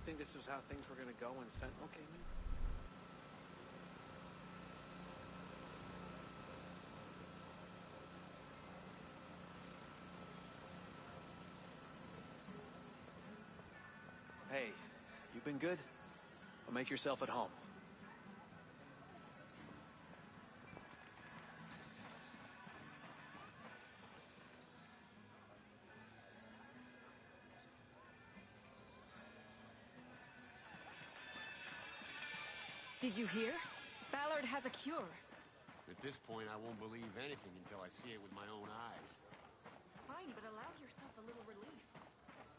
You think this was how things were gonna go when Sentinel came in? Hey, you been good? Well, make yourself at home. Did you hear? Ballard has a cure. At this point, I won't believe anything until I see it with my own eyes. Fine, but allow yourself a little relief.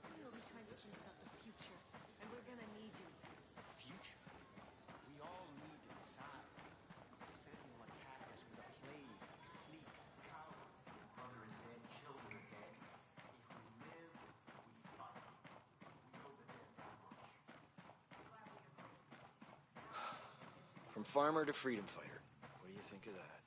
Soon it'll be time to think about the future, and we're gonna need you. Future? We all need to decide. Sentinel attacked us with a plague, sneaks, cowards. Your brother is dead, children are dead. If we live, we fight. We know the death that much. From farmer to freedom fighter. What do you think of that?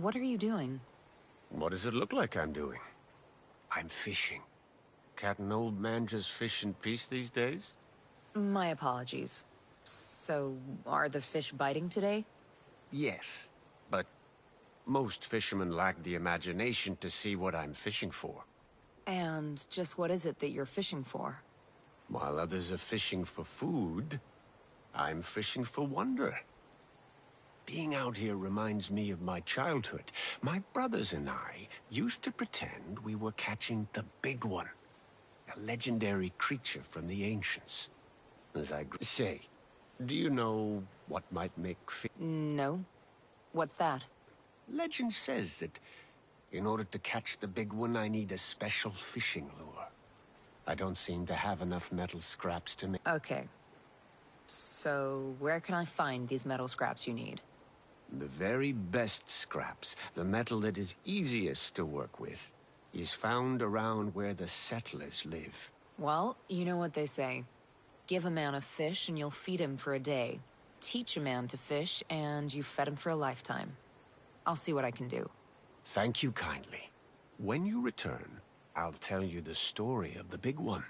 What are you doing? What does it look like I'm doing? I'm fishing. Can't an old man just fish in peace these days? My apologies. So, are the fish biting today? Yes, but most fishermen lack the imagination to see what I'm fishing for. And just what is it that you're fishing for? While others are fishing for food, I'm fishing for wonder. Being out here reminds me of my childhood. My brothers and I used to pretend we were catching the big one, a legendary creature from the ancients. As I say, do you know what might make No. What's that? Legend says that in order to catch the big one, I need a special fishing lure. I don't seem to have enough metal scraps to make... Okay. So, where can I find these metal scraps you need? The very best scraps, the metal that is easiest to work with, is found around where the settlers live. Well, you know what they say. Give a man a fish and you'll feed him for a day. Teach a man to fish and you've fed him for a lifetime. I'll see what I can do. Thank you kindly. When you return, I'll tell you the story of the big one.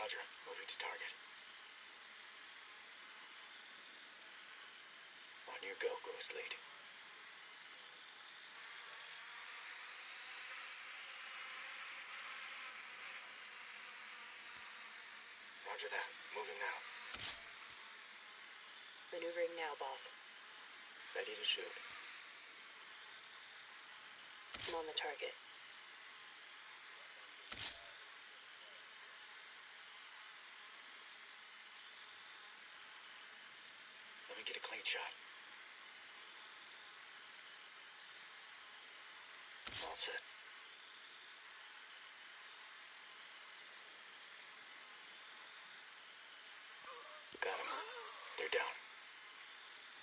Roger. Moving to target. On your go, Ghost Lead. Roger that. Moving now. Maneuvering now, boss. Ready to shoot. I'm on the target. Let me get a clean shot. All set. Got him. They're down.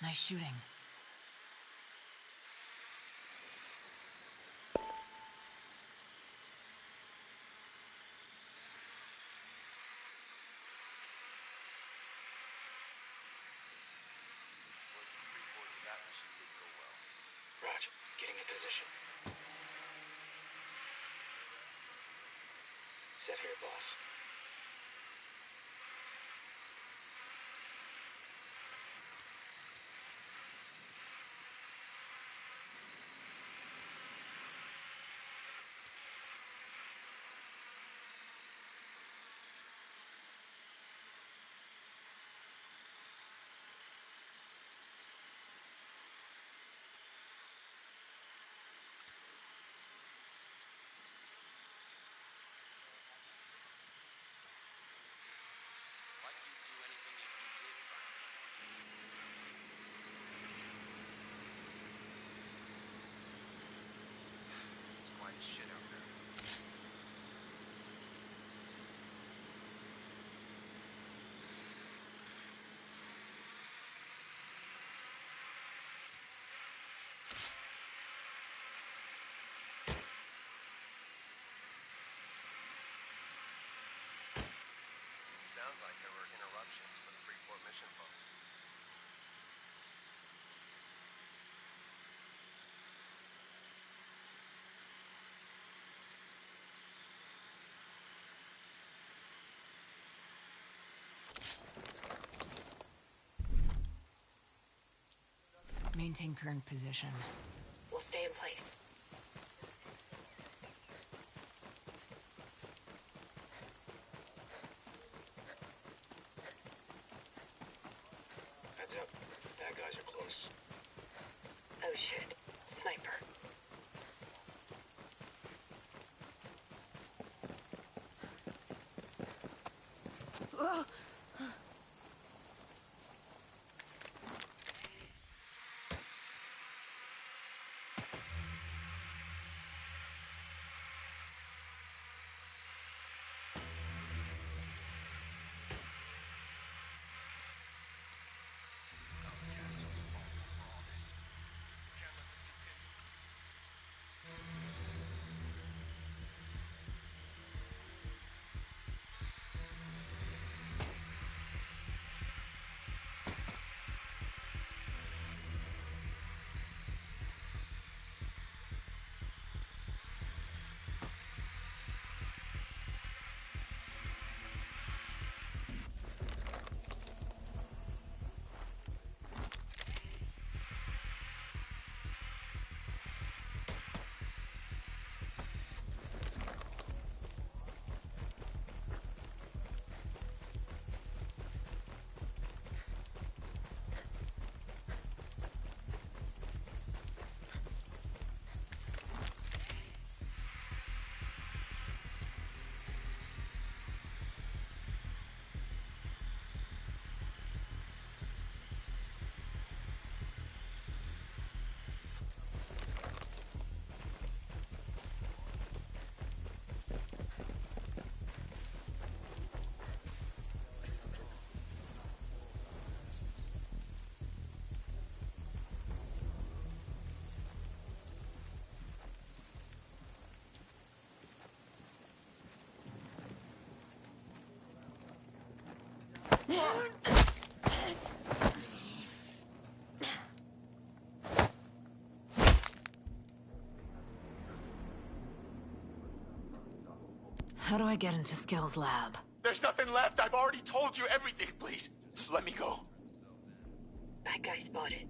Nice shooting. Raj, getting in position. Set here, boss. Like you'd do anything if you did, Clancy. It's quite a shit out there. Sounds like there were interruptions for the Freeport mission folks. Maintain current position. We'll stay in place. Heads up. Bad guys are close. Oh shit. Sniper. How do I get into Skill's lab? There's nothing left. I've already told you everything. Please, just let me go. Bad guy spotted.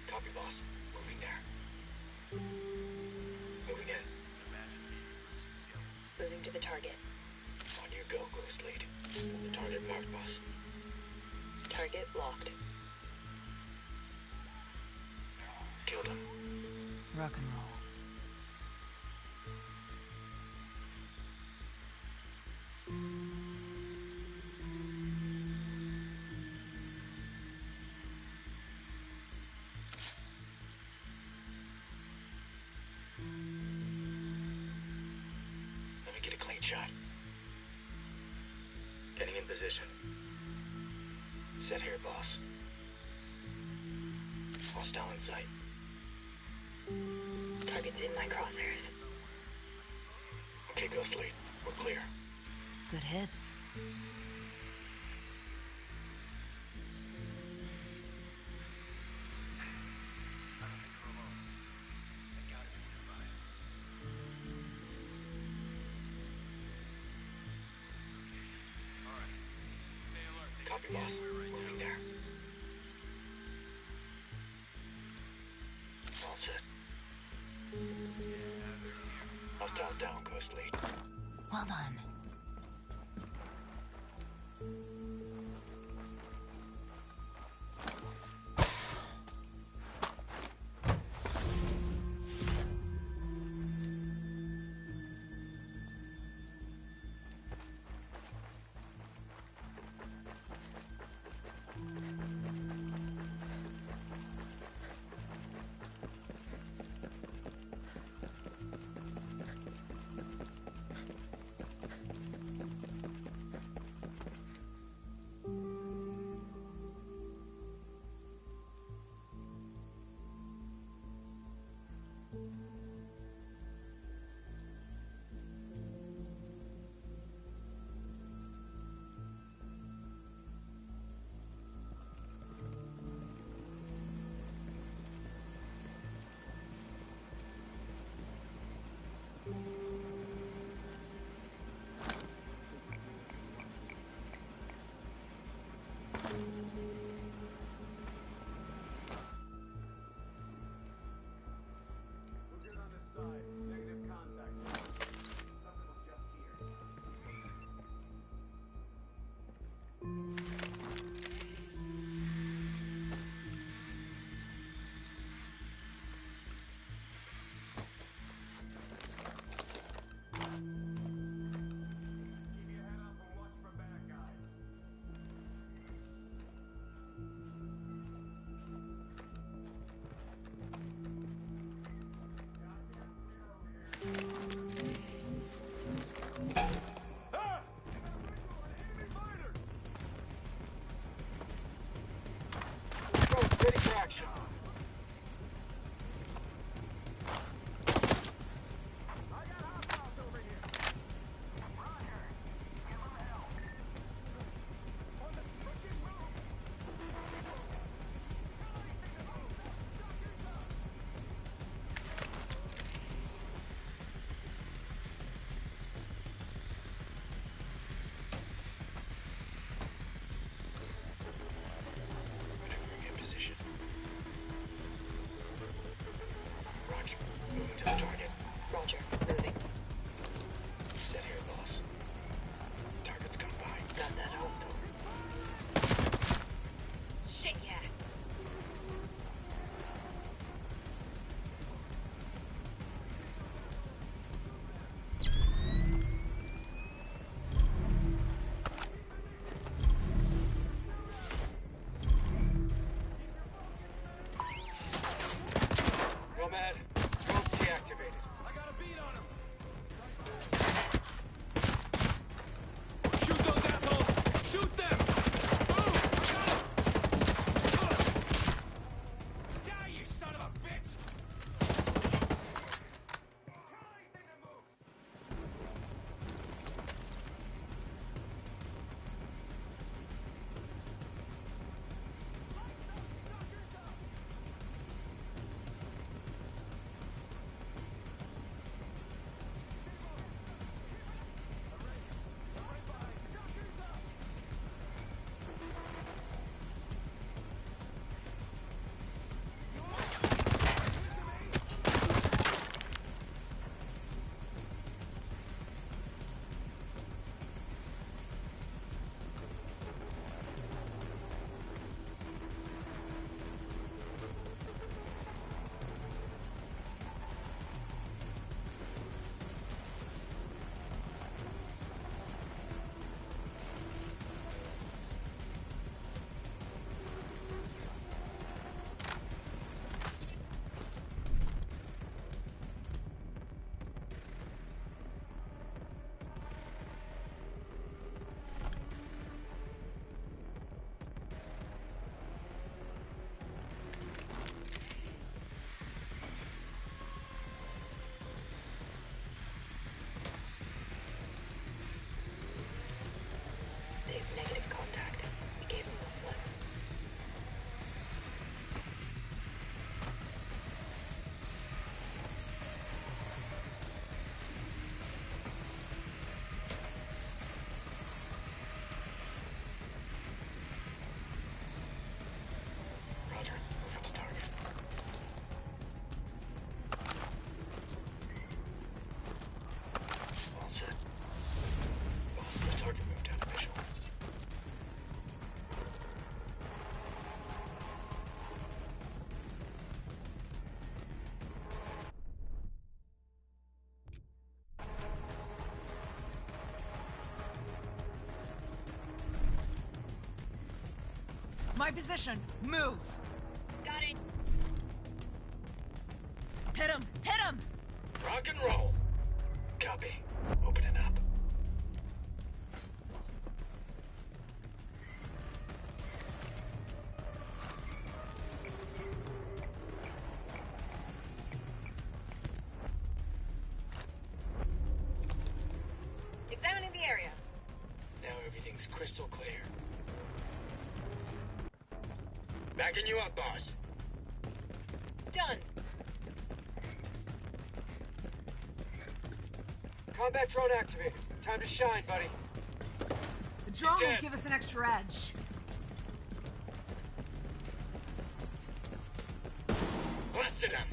Copy, boss. Moving there. Moving in. Moving to the target. On your go, Ghost Lead. The target marked, boss. Target locked. Killed him. Rock and roll. Let me get a clean shot. Getting in position. Set here, boss. Hostile in sight. Target's in my crosshairs. Okay, Ghost Lead. We're clear. Good hits. Copy, boss. Moving there. All set. Hostile down, Ghost Lead. Well done. Ready for action. Maneuvering in position. Roger. Moving to the target. Roger. Moving. Set here, boss. Target's come by. Got that hostile. Shit, yeah. Nomad, Ghost deactivated. My position. Move. Got it. Hit him! Hit him! Rock and roll. Copy. Opening up. Examining the area. Now everything's crystal clear. Backing you up, boss. Done. Combat drone activated. Time to shine, buddy. The drone will dead. give us an extra edge. Blasted him.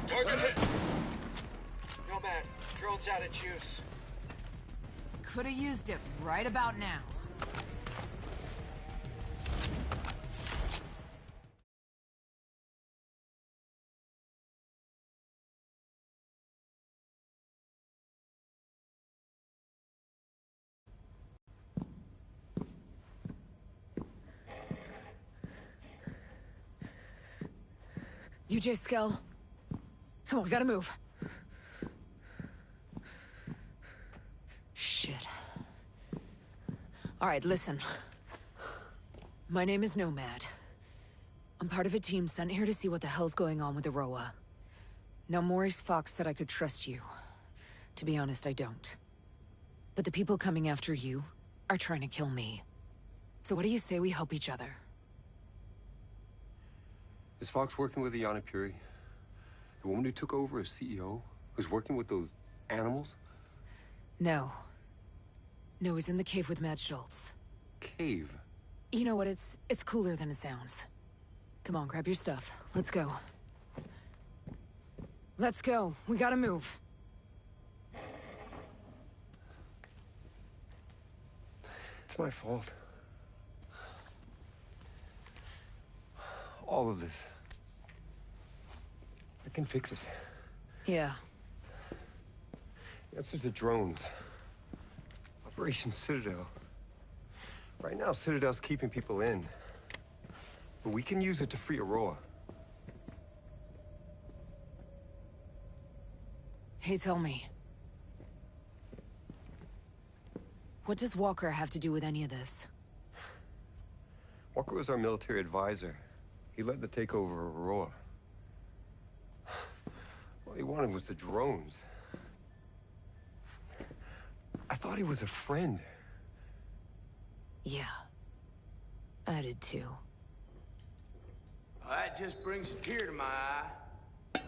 Target hit. Nomad, drone's out of juice. Could have used it right about now. UJ Skell. Come on, we gotta move. Shit. All right, listen. My name is Nomad. I'm part of a team sent here to see what the hell's going on with Aroa. Now, Maurice Fox said I could trust you. To be honest, I don't. But the people coming after you are trying to kill me. So what do you say we help each other? Is Fox working with Yana Puri? The woman who took over as CEO? Who's working with those animals? No. No, he's in the cave with Matt Schultz. Cave? You know what, it's cooler than it sounds. Come on, grab your stuff. Let's go. Let's go. We gotta move. It's my fault. All of this. I can fix it. Yeah. The answer's the drones. Operation Citadel. Right now, Citadel's keeping people in. But we can use it to free Aroa. Hey, tell me. What does Walker have to do with any of this? Walker was our military advisor. He led the takeover of Aroa. All he wanted was the drones. I thought he was a friend. Yeah. I did too. Well, that just brings a tear to my eye.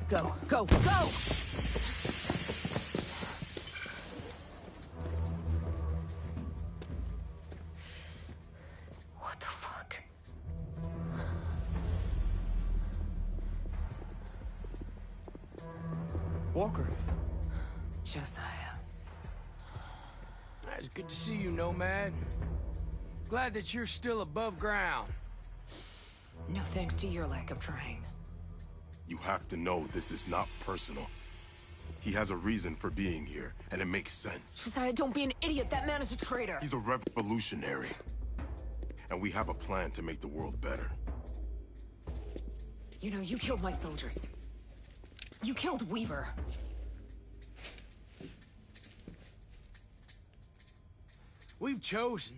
Go, go, go! What the fuck? Walker. Josiah. It's good to see you, Nomad. Glad that you're still above ground. No thanks to your lack of trying. You have to know this is not personal. He has a reason for being here, and it makes sense. Josiah, don't be an idiot. That man is a traitor. He's a revolutionary. And we have a plan to make the world better. You know, you killed my soldiers. You killed Weaver. We've chosen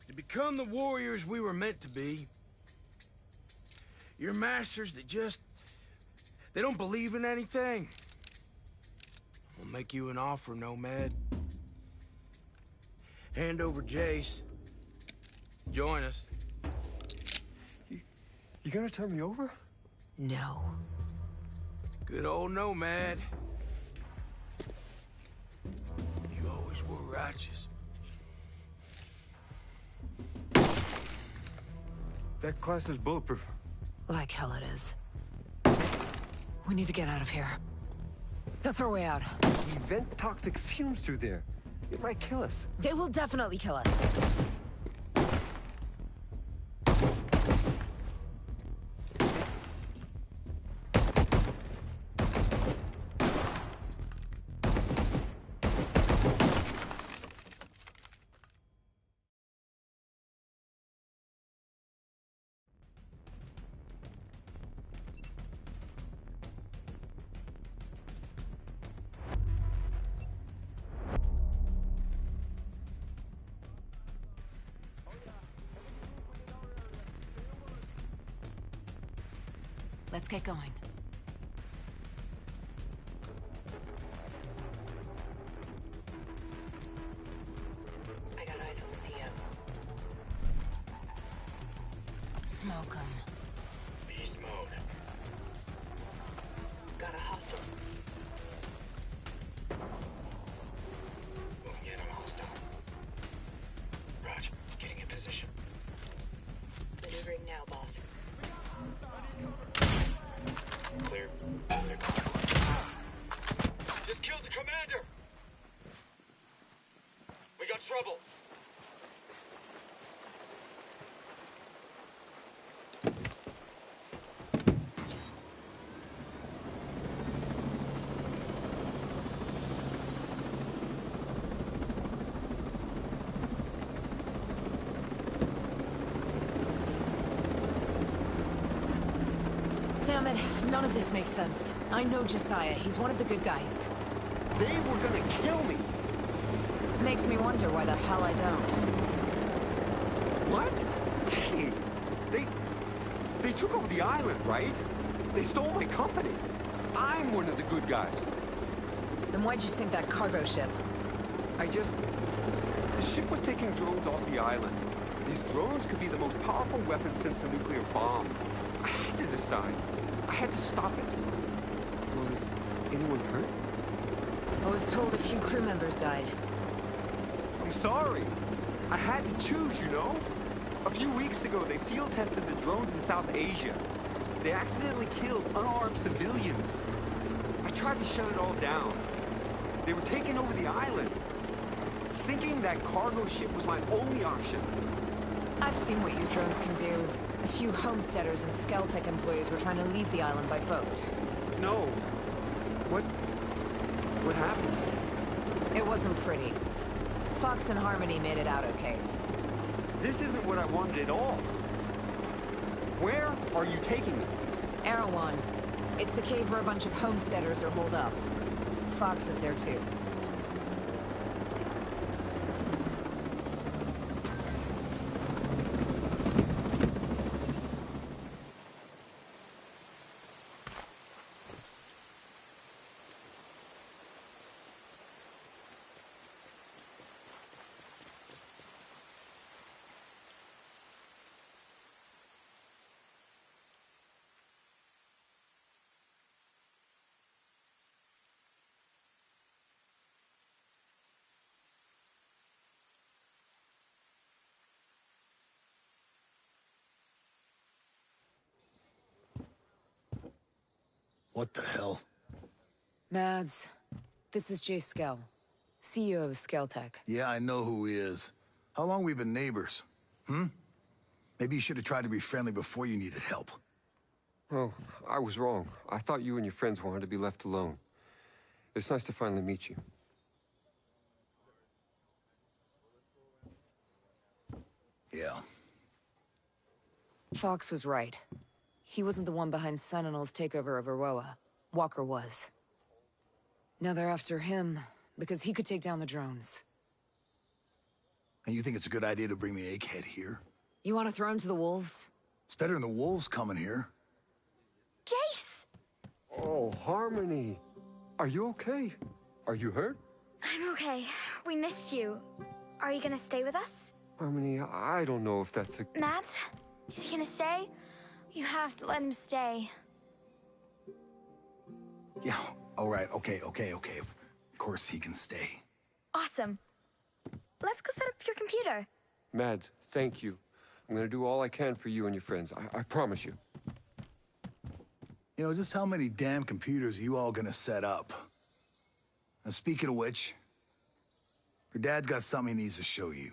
to become the warriors we were meant to be. Your masters that just... they don't believe in anything. We'll make you an offer, Nomad. Hand over Jace. Join us. You gonna turn me over? No. Good old Nomad. You always were righteous. That class is bulletproof. Like hell it is. We need to get out of here. That's our way out. We vent toxic fumes through there. It might kill us. They will definitely kill us. Let's get going. I got eyes on the CO. Smoke 'em. Beast mode. Got a hostile. Moving in on hostile. Raj, getting in position. Maneuvering now, boss. Clear. They're coming. Just killed the commander! We got trouble. Damn it, none of this makes sense. I know Josiah, he's one of the good guys. They were gonna kill me. Makes me wonder why the hell I don't. What? Hey, they took over the island, right? They stole my company. I'm one of the good guys. Then why'd you sink that cargo ship? The ship was taking drones off the island. These drones could be the most powerful weapon since the nuclear bomb. I had to decide. I had to stop it. Was anyone hurt? I was told a few crew members died. I'm sorry. I had to choose, you know? A few weeks ago, they field tested the drones in South Asia. They accidentally killed unarmed civilians. I tried to shut it all down. They were taking over the island. Sinking that cargo ship was my only option. I've seen what you drones can do. A few homesteaders and Skeltech employees were trying to leave the island by boat. No. What happened? It wasn't pretty. Fox and Harmony made it out okay. This isn't what I wanted at all. Where are you taking me? Erewhon. It's the cave where a bunch of homesteaders are holed up. Fox is there too. What the hell? Mads, this is Jay Skell, CEO of Skeltech. Yeah, I know who he is. How long we been neighbors? Maybe you should have tried to be friendly before you needed help. Oh, I was wrong. I thought you and your friends wanted to be left alone. It's nice to finally meet you. Yeah. Fox was right. He wasn't the one behind Sentinel's takeover of Aroa. Walker was. Now they're after him, because he could take down the drones. And you think it's a good idea to bring the egghead here? You want to throw him to the wolves? It's better than the wolves coming here. Jace! Oh, Harmony. Are you okay? Are you hurt? I'm okay. We missed you. Are you gonna stay with us? Harmony, I don't know if that's a... Matt? Is he gonna stay? You have to let him stay. Yeah, all right, okay. Of course he can stay. Awesome. Let's go set up your computer. Mads, thank you. I'm gonna do all I can for you and your friends. I promise you. You know, just how many damn computers are you all gonna set up? And speaking of which, your dad's got something he needs to show you.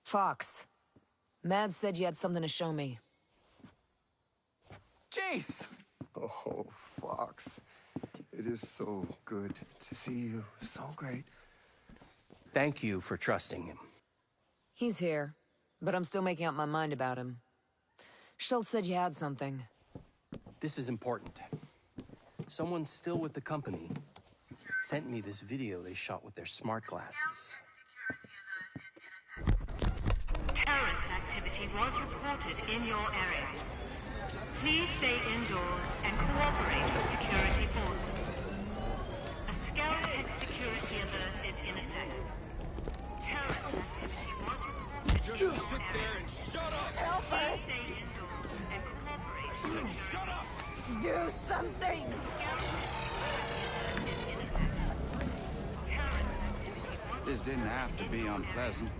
Fox. Mads said you had something to show me. Jace! Oh, Fox. It is so good to see you. So great. Thank you for trusting him. He's here, but I'm still making up my mind about him. Schultz said you had something. This is important. Someone still with the company sent me this video they shot with their smart glasses. Terrorist activity was reported in your area. Please stay indoors and cooperate with security forces. A Skeltech security alert is in effect. Terrorist activity was reported in your area. And shut up! Help us! Please stay indoors and cooperate with security forces. Shut up! Do something! This didn't have to be unpleasant.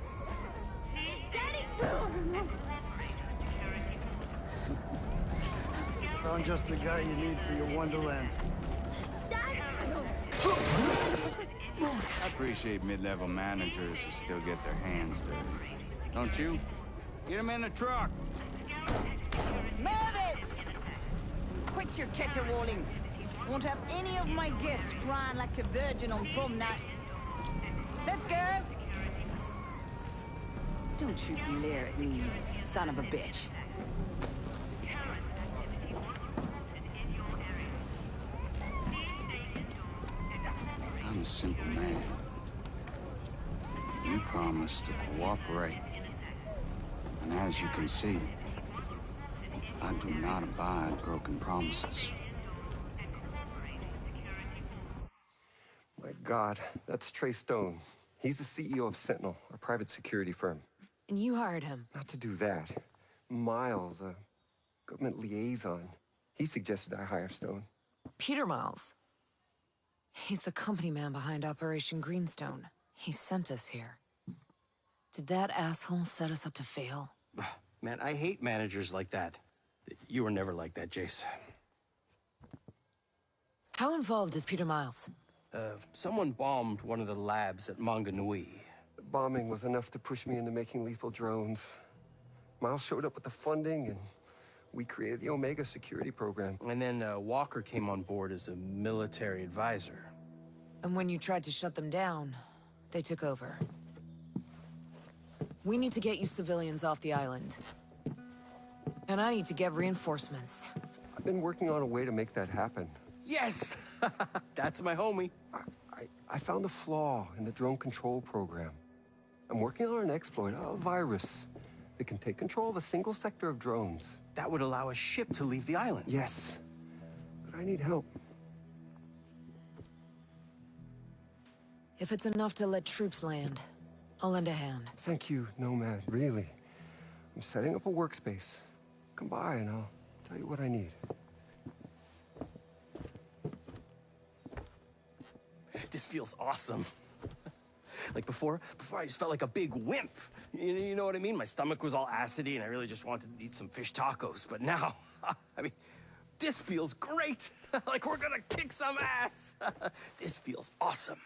Found just the guy you need for your Wonderland. I appreciate mid-level managers who still get their hands dirty. Don't you? Get him in the truck! Move it! Quit your caterwauling. Won't have any of my guests crying like a virgin on prom night. Let's go! Don't you glare at me, you son of a bitch. I'm a simple man. You promised to cooperate. And as you can see, I do not abide broken promises. My God, that's Trey Stone. He's the CEO of Sentinel, a private security firm. And you hired him? Not to do that. Miles, a government liaison. He suggested I hire Stone. Peter Miles. He's the company man behind Operation Greenstone. He sent us here. Did that asshole set us up to fail? Man, I hate managers like that. You were never like that, Jace. How involved is Peter Miles? Someone bombed one of the labs at Manga Nui. The bombing was enough to push me into making lethal drones. Miles showed up with the funding, and we created the Omega security program. And then Walker came on board as a military advisor. And when you tried to shut them down, they took over. We need to get you civilians off the island. And I need to get reinforcements. I've been working on a way to make that happen. Yes! That's my homie. I found a flaw in the drone control program. I'm working on an exploit, a virus, that can take control of a single sector of drones. That would allow a ship to leave the island. Yes, but I need help. If it's enough to let troops land, I'll lend a hand. Thank you, Nomad, really. I'm setting up a workspace. Come by and I'll tell you what I need. This feels awesome. Like before I just felt like a big wimp. You know what I mean? My stomach was all acidy and I really just wanted to eat some fish tacos. But now, I mean, this feels great. Like we're gonna kick some ass. This feels awesome.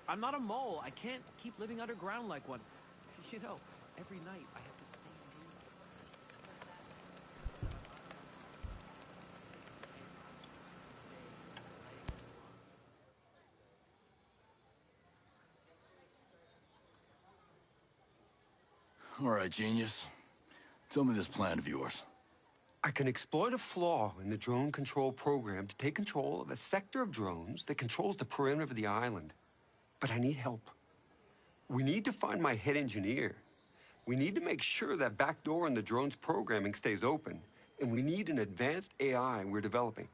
I'm not a mole. I can't keep living underground like one. You know, every night I have the same dream. All right, genius. Tell me this plan of yours. I can exploit a flaw in the drone control program to take control of a sector of drones that controls the perimeter of the island. But I need help. We need to find my head engineer. We need to make sure that back door in the drone's programming stays open. And we need an advanced AI we're developing.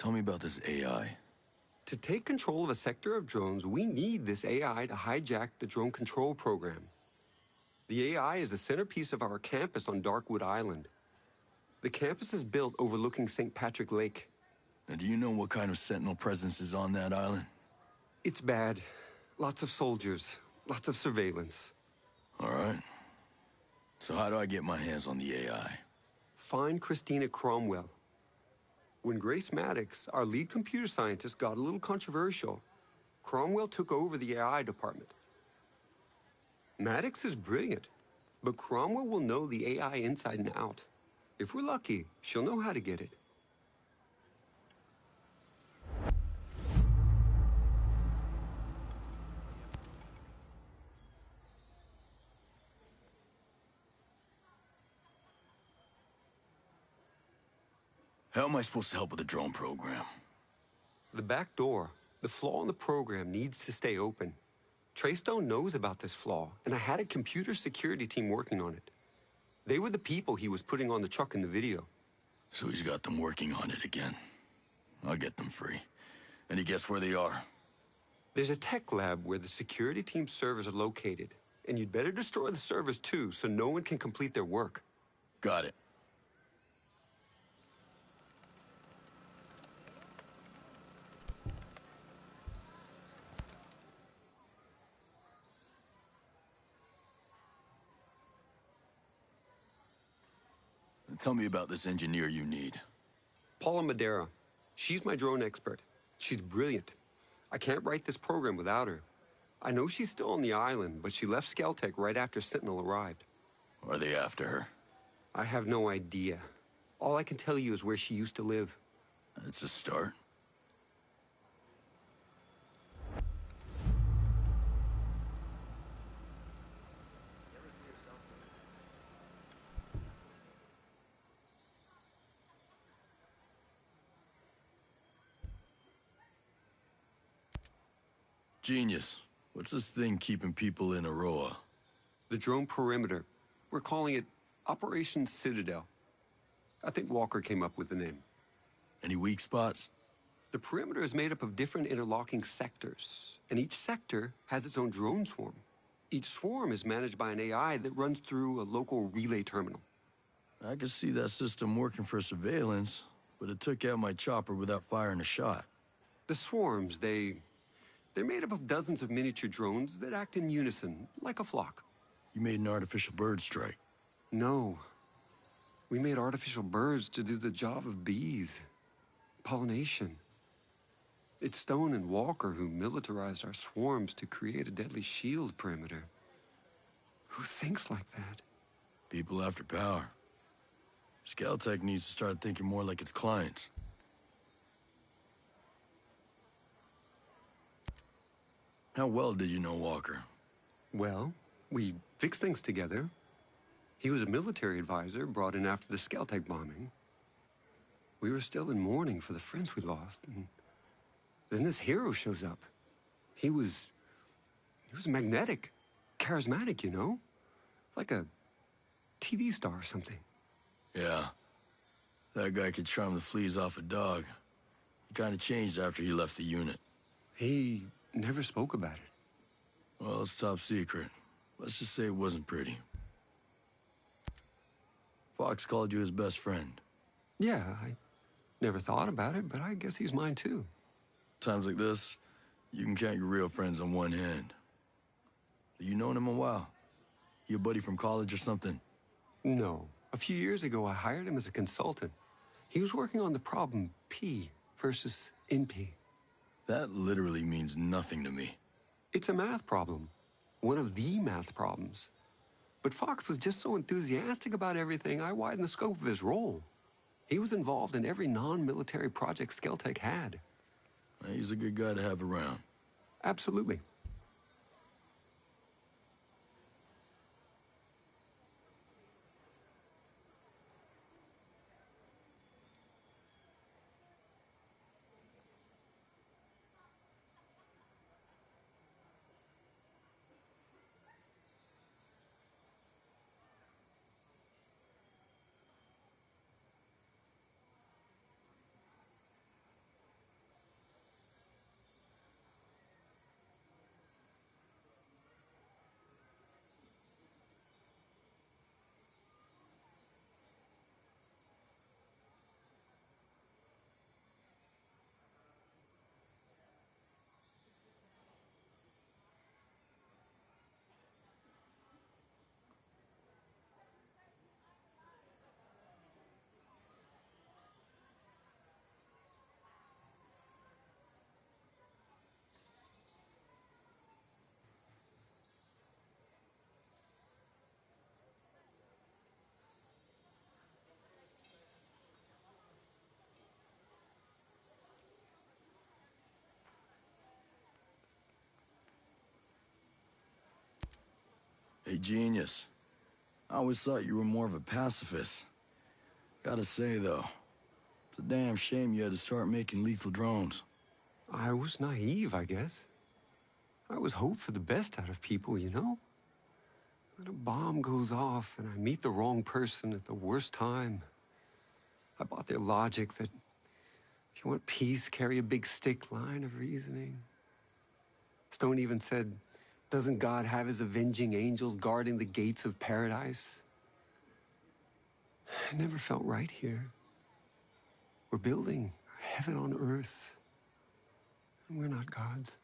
Tell me about this AI. To take control of a sector of drones, we need this AI to hijack the drone control program. The AI is the centerpiece of our campus on Darkwood Island. The campus is built overlooking St. Patrick Lake. Now, do you know what kind of Sentinel presence is on that island? It's bad. Lots of soldiers, lots of surveillance. All right. So how do I get my hands on the AI? Find Christina Cromwell. When Grace Maddox, our lead computer scientist, got a little controversial, Cromwell took over the AI department. Maddox is brilliant, but Cromwell will know the AI inside and out. If we're lucky, she'll know how to get it. How am I supposed to help with the drone program? The back door, the flaw in the program, needs to stay open. Treystone knows about this flaw, and I had a computer security team working on it. They were the people he was putting on the truck in the video. So he's got them working on it again. I'll get them free. Any guess where they are? There's a tech lab where the security team's servers are located, and you'd better destroy the servers too, so no one can complete their work. Got it. Tell me about this engineer you need. Paula Madera. She's my drone expert. She's brilliant. I can't write this program without her. I know she's still on the island, but she left Skeltec right after Sentinel arrived. Are they after her? I have no idea. All I can tell you is where she used to live. That's a start. Genius. What's this thing keeping people in Aroa? The drone perimeter. We're calling it Operation Citadel. I think Walker came up with the name. Any weak spots? The perimeter is made up of different interlocking sectors, and each sector has its own drone swarm. Each swarm is managed by an AI that runs through a local relay terminal. I could see that system working for surveillance, but it took out my chopper without firing a shot. The swarms, they're made up of dozens of miniature drones that act in unison, like a flock. You made an artificial bird strike. No. We made artificial birds to do the job of bees. Pollination. It's Stone and Walker who militarized our swarms to create a deadly shield perimeter. Who thinks like that? People after power. Skeltec needs to start thinking more like its clients. How well did you know Walker? Well, we fixed things together. He was a military advisor brought in after the Skeltec bombing. We were still in mourning for the friends we lost, and then this hero shows up. He was magnetic, charismatic, you know? Like a TV star or something. Yeah. That guy could charm the fleas off a dog. He kind of changed after he left the unit. He never spoke about it. Well, it's top secret. Let's just say it wasn't pretty. Fox called you his best friend. Yeah, I never thought about it, but I guess he's mine too. Times like this, you can count your real friends on one hand. You known him a while? You a buddy from college or something? No. A few years ago, I hired him as a consultant. He was working on the problem P versus NP. That literally means nothing to me. It's a math problem. One of the math problems. But Fox was just so enthusiastic about everything, I widened the scope of his role. He was involved in every non-military project Skeltec had. He's a good guy to have around. Absolutely. Hey, genius. I always thought you were more of a pacifist. Gotta say, though, it's a damn shame you had to start making lethal drones. I was naive, I guess. I always hoped for the best out of people, you know? When a bomb goes off and I meet the wrong person at the worst time, I bought their logic that if you want peace, carry a big stick line of reasoning. Stone even said, doesn't God have his avenging angels guarding the gates of paradise? I never felt right here. We're building heaven on earth, and we're not gods.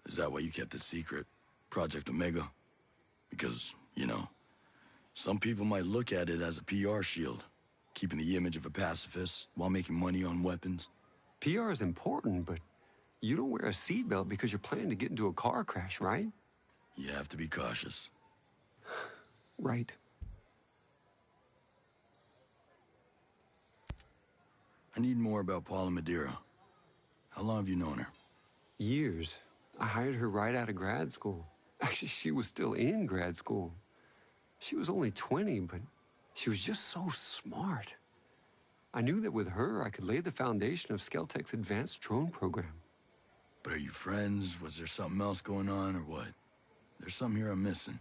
Is that why you kept it secret? Project Omega? Because, you know, some people might look at it as a PR shield, keeping the image of a pacifist while making money on weapons. PR is important, but you don't wear a seatbelt because you're planning to get into a car crash, right? You have to be cautious. Right. I need more about Paula Madeira. How long have you known her? Years. I hired her right out of grad school. Actually, she was still in grad school. She was only 20, but she was just so smart. I knew that with her, I could lay the foundation of Skeltech's advanced drone program. But are you friends? Was there something else going on, or what? There's something here I'm missing.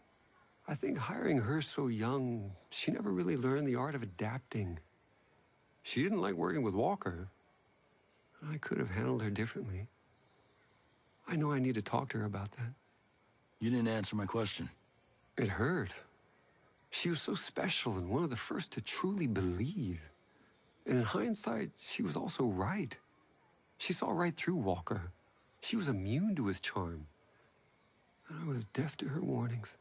I think hiring her so young, she never really learned the art of adapting. She didn't like working with Walker. I could have handled her differently. I know I need to talk to her about that. You didn't answer my question. It hurt. She was so special and one of the first to truly believe. And in hindsight, she was also right. She saw right through Walker. She was immune to his charm. And I was deaf to her warnings.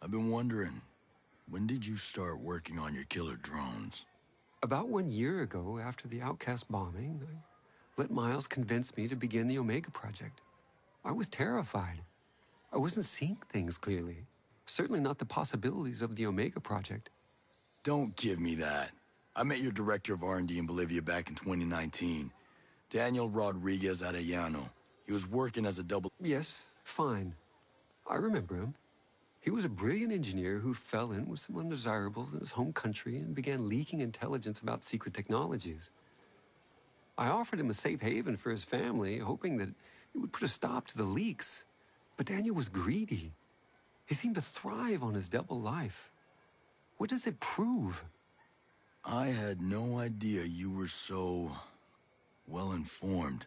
I've been wondering, when did you start working on your killer drones? About 1 year ago, after the Outcast bombing, I let Miles convince me to begin the Omega Project. I was terrified. I wasn't seeing things clearly. Certainly not the possibilities of the Omega Project. Don't give me that. I met your director of R&D in Bolivia back in 2019. Daniel Rodriguez Arellano. He was working as a double... Yes, fine. I remember him. He was a brilliant engineer who fell in with some undesirables in his home country and began leaking intelligence about secret technologies. I offered him a safe haven for his family, hoping that it would put a stop to the leaks. But Daniel was greedy. He seemed to thrive on his double life. What does it prove? I had no idea you were so... well-informed.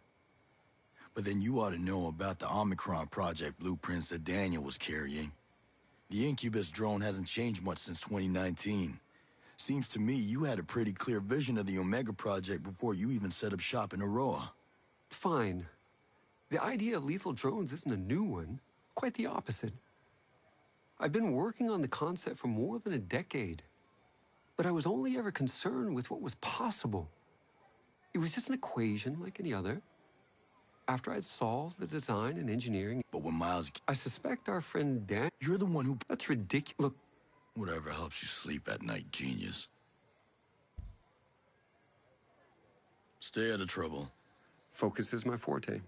But then you ought to know about the Omicron Project blueprints that Daniel was carrying. The Incubus drone hasn't changed much since 2019. Seems to me you had a pretty clear vision of the Omega Project before you even set up shop in Aroa. Fine. The idea of lethal drones isn't a new one. Quite the opposite. I've been working on the concept for more than a decade. But I was only ever concerned with what was possible. It was just an equation like any other. After I'd solved the design and engineering... But when Miles... I suspect our friend Dan... You're the one who... That's ridiculous. Look... Whatever helps you sleep at night, genius. Stay out of trouble. Focus is my forte.